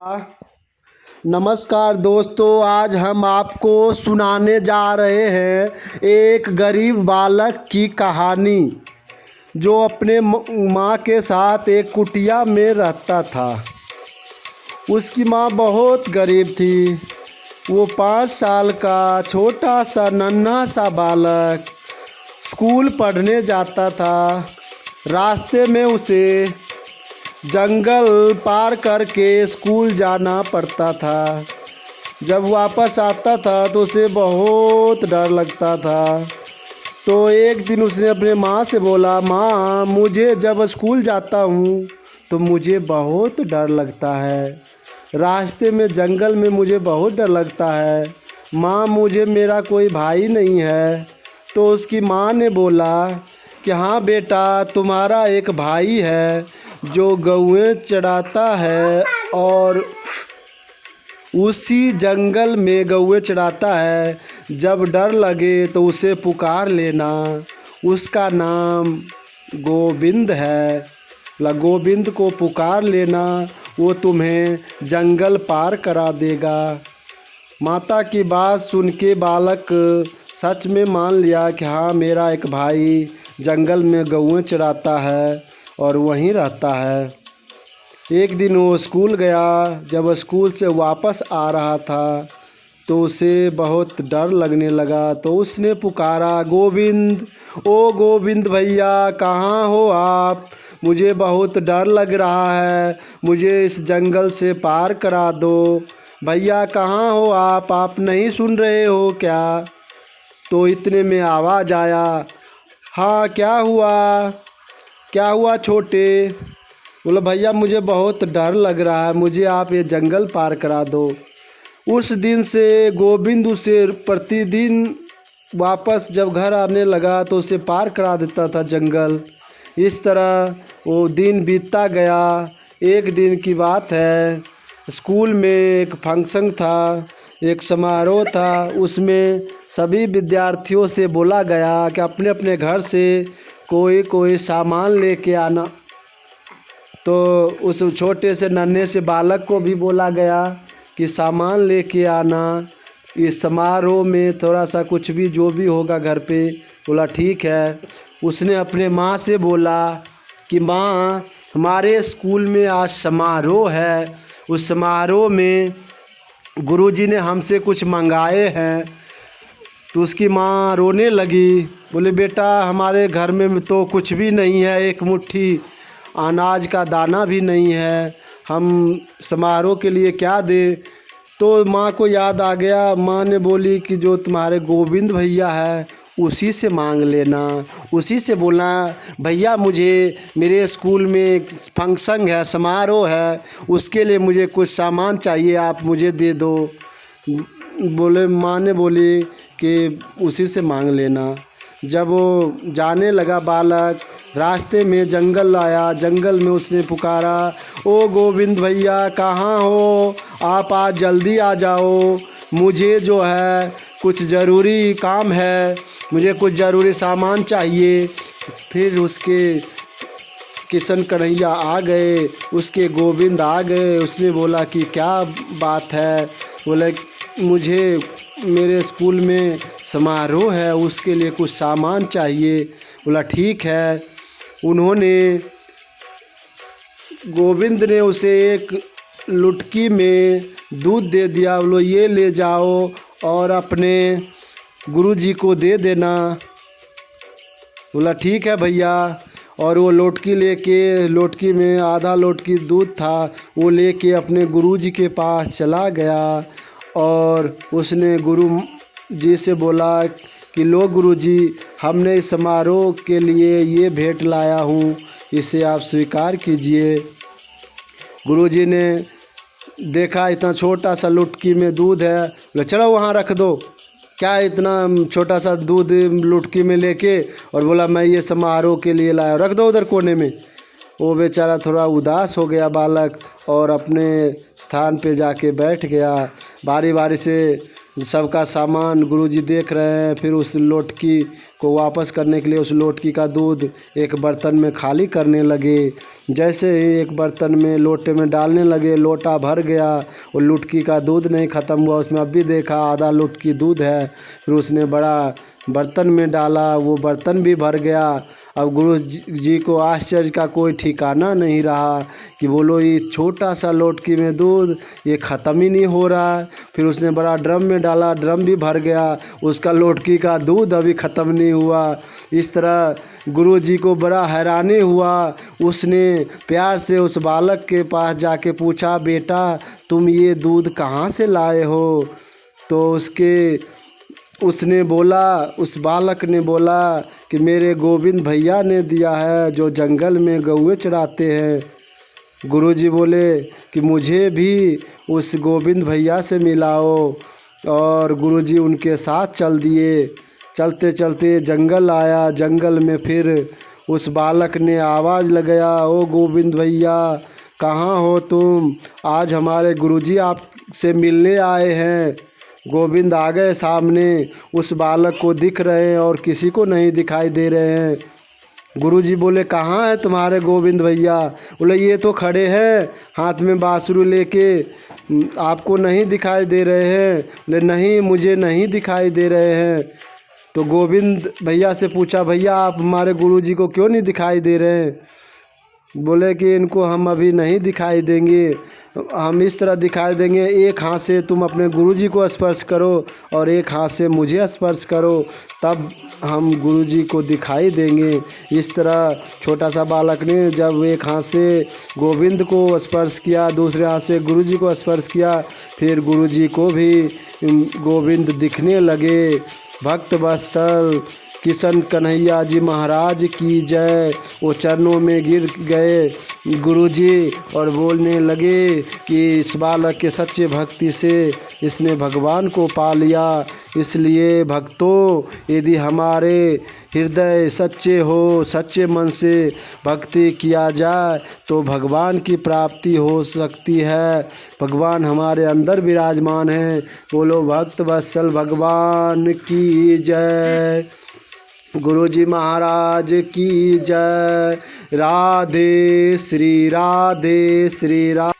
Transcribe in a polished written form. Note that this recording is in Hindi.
नमस्कार दोस्तों, आज हम आपको सुनाने जा रहे हैं एक गरीब बालक की कहानी जो अपने माँ के साथ एक कुटिया में रहता था। उसकी माँ बहुत गरीब थी। वो 5 साल का छोटा सा नन्हा सा बालक स्कूल पढ़ने जाता था। रास्ते में उसे जंगल पार करके स्कूल जाना पड़ता था। जब वापस आता था तो उसे बहुत डर लगता था। तो एक दिन उसने अपने माँ से बोला, माँ, मुझे जब स्कूल जाता हूँ तो मुझे बहुत डर लगता है। रास्ते में जंगल में मुझे बहुत डर लगता है। माँ, मुझे मेरा कोई भाई नहीं है। तो उसकी माँ ने बोला कि हाँ बेटा, तुम्हारा एक भाई है जो गौएं चराता है और उसी जंगल में गौएं चराता है। जब डर लगे तो उसे पुकार लेना। उसका नाम गोविंद है। गोविंद को पुकार लेना, वो तुम्हें जंगल पार करा देगा। माता की बात सुन के बालक सच में मान लिया कि हाँ, मेरा एक भाई जंगल में गौएं चराता है और वहीं रहता है। एक दिन वो स्कूल गया। जब स्कूल से वापस आ रहा था तो उसे बहुत डर लगने लगा। तो उसने पुकारा, गोविंद, ओ गोविंद भैया, कहाँ हो आप? मुझे बहुत डर लग रहा है, मुझे इस जंगल से पार करा दो। भैया कहाँ हो आप नहीं सुन रहे हो क्या? तो इतने में आवाज़ आया, हाँ क्या हुआ छोटे? बोला, भैया मुझे बहुत डर लग रहा है, मुझे आप ये जंगल पार करा दो। उस दिन से गोविंद उसे प्रतिदिन वापस जब घर आने लगा तो उसे पार करा देता था जंगल। इस तरह वो दिन बीतता गया। एक दिन की बात है, स्कूल में एक फंक्शन था, एक समारोह था। उसमें सभी विद्यार्थियों से बोला गया कि अपने अपने घर से कोई कोई सामान लेके आना। तो उस छोटे से नन्हे से बालक को भी बोला गया कि सामान लेके आना, इस समारोह में थोड़ा सा कुछ भी जो भी होगा घर पे। बोला ठीक है। उसने अपने माँ से बोला कि माँ, हमारे स्कूल में आज समारोह है, उस समारोह में गुरुजी ने हमसे कुछ मंगाए हैं। तो उसकी माँ रोने लगी। बोले, बेटा हमारे घर में तो कुछ भी नहीं है, एक मुट्ठी अनाज का दाना भी नहीं है, हम समारोह के लिए क्या दें? तो माँ को याद आ गया। माँ ने बोली कि जो तुम्हारे गोविंद भैया है उसी से मांग लेना, उसी से बोलना, भैया मुझे मेरे स्कूल में फंक्शन है, समारोह है, उसके लिए मुझे कुछ सामान चाहिए, आप मुझे दे दो। माँ ने बोली कि उसी से मांग लेना। जब वो जाने लगा बालक, रास्ते में जंगल आया। जंगल में उसने पुकारा, ओ गोविंद भैया कहाँ हो आप? आज जल्दी आ जाओ, मुझे जो है कुछ ज़रूरी काम है, मुझे कुछ ज़रूरी सामान चाहिए। फिर उसके किशन कन्हैया आ गए, उसके गोविंद आ गए। उसने बोला कि क्या बात है? बोले, मुझे मेरे स्कूल में समारोह है, उसके लिए कुछ सामान चाहिए। बोला ठीक है। उन्होंने गोविंद ने उसे एक लुटकी में दूध दे दिया। बोलो, ये ले जाओ और अपने गुरुजी को दे देना। बोला ठीक है भैया। और वो लोटकी में आधा लोटकी दूध था, वो लेके अपने गुरुजी के पास चला गया और उसने गुरु जी से बोला कि लो गुरुजी, हमने इस समारोह के लिए ये भेंट लाया हूँ, इसे आप स्वीकार कीजिए। गुरुजी ने देखा इतना छोटा सा लुटकी में दूध है। बोले, चलो वहाँ रख दो। क्या इतना छोटा सा दूध लुटकी में लेके, और बोला मैं ये समारोह के लिए लाया, रख दो उधर कोने में। वो बेचारा थोड़ा उदास हो गया बालक और अपने स्थान पे जाके बैठ गया। बारी बारी से सबका सामान गुरुजी देख रहे हैं। फिर उस लोटकी को वापस करने के लिए उस लोटकी का दूध एक बर्तन में खाली करने लगे। जैसे ही एक बर्तन में लोटे में डालने लगे, लोटा भर गया। वो लुटकी का दूध नहीं ख़त्म हुआ, उसमें अब भी देखा आधा लुटकी दूध है। फिर उसने बड़ा बर्तन में डाला, वो बर्तन भी भर गया। अब गुरु जी को आश्चर्य का कोई ठिकाना नहीं रहा कि बोलो ये छोटा सा लोटकी में दूध ये ख़त्म ही नहीं हो रहा। फिर उसने बड़ा ड्रम में डाला, ड्रम भी भर गया, उसका लोटकी का दूध अभी ख़त्म नहीं हुआ। इस तरह गुरु जी को बड़ा हैरानी हुआ। उसने प्यार से उस बालक के पास जाके पूछा, बेटा तुम ये दूध कहाँ से लाए हो? तो उसने बोला, उस बालक ने बोला कि मेरे गोविंद भैया ने दिया है जो जंगल में गौएं चराते हैं। गुरुजी बोले कि मुझे भी उस गोविंद भैया से मिलाओ। और गुरुजी उनके साथ चल दिए। चलते चलते जंगल आया। जंगल में फिर उस बालक ने आवाज़ लगाया, ओ गोविंद भैया कहाँ हो तुम? आज हमारे गुरुजी आपसे मिलने आए हैं। गोविंद आ गए सामने, उस बालक को दिख रहे हैं और किसी को नहीं दिखाई दे रहे हैं। गुरुजी बोले कहाँ है तुम्हारे गोविंद भैया? बोले ये तो खड़े हैं हाथ में बांसुरी लेके, आपको नहीं दिखाई दे रहे हैं? बोले नहीं मुझे नहीं दिखाई दे रहे हैं। तो गोविंद भैया से पूछा, भैया आप हमारे गुरुजी को क्यों नहीं दिखाई दे रहे हैं? बोले कि इनको हम अभी नहीं दिखाई देंगे, हम इस तरह दिखाई देंगे, एक हाथ से तुम अपने गुरुजी को स्पर्श करो और एक हाथ से मुझे स्पर्श करो, तब हम गुरुजी को दिखाई देंगे। इस तरह छोटा सा बालक ने जब एक हाथ से गोविंद को स्पर्श किया, दूसरे हाथ से गुरुजी को स्पर्श किया, फिर गुरुजी को भी गोविंद दिखने लगे। भक्त वत्सल किशन कन्हैया जी महाराज की जय। वो चरणों में गिर गए गुरुजी और बोलने लगे कि इस बालक के सच्चे भक्ति से इसने भगवान को पा लिया। इसलिए भक्तों यदि हमारे हृदय सच्चे हो, सच्चे मन से भक्ति किया जाए तो भगवान की प्राप्ति हो सकती है। भगवान हमारे अंदर विराजमान है। बोलो भक्त वत्सल भगवान की जय। गुरुजी महाराज की जय। राधे श्री राधे।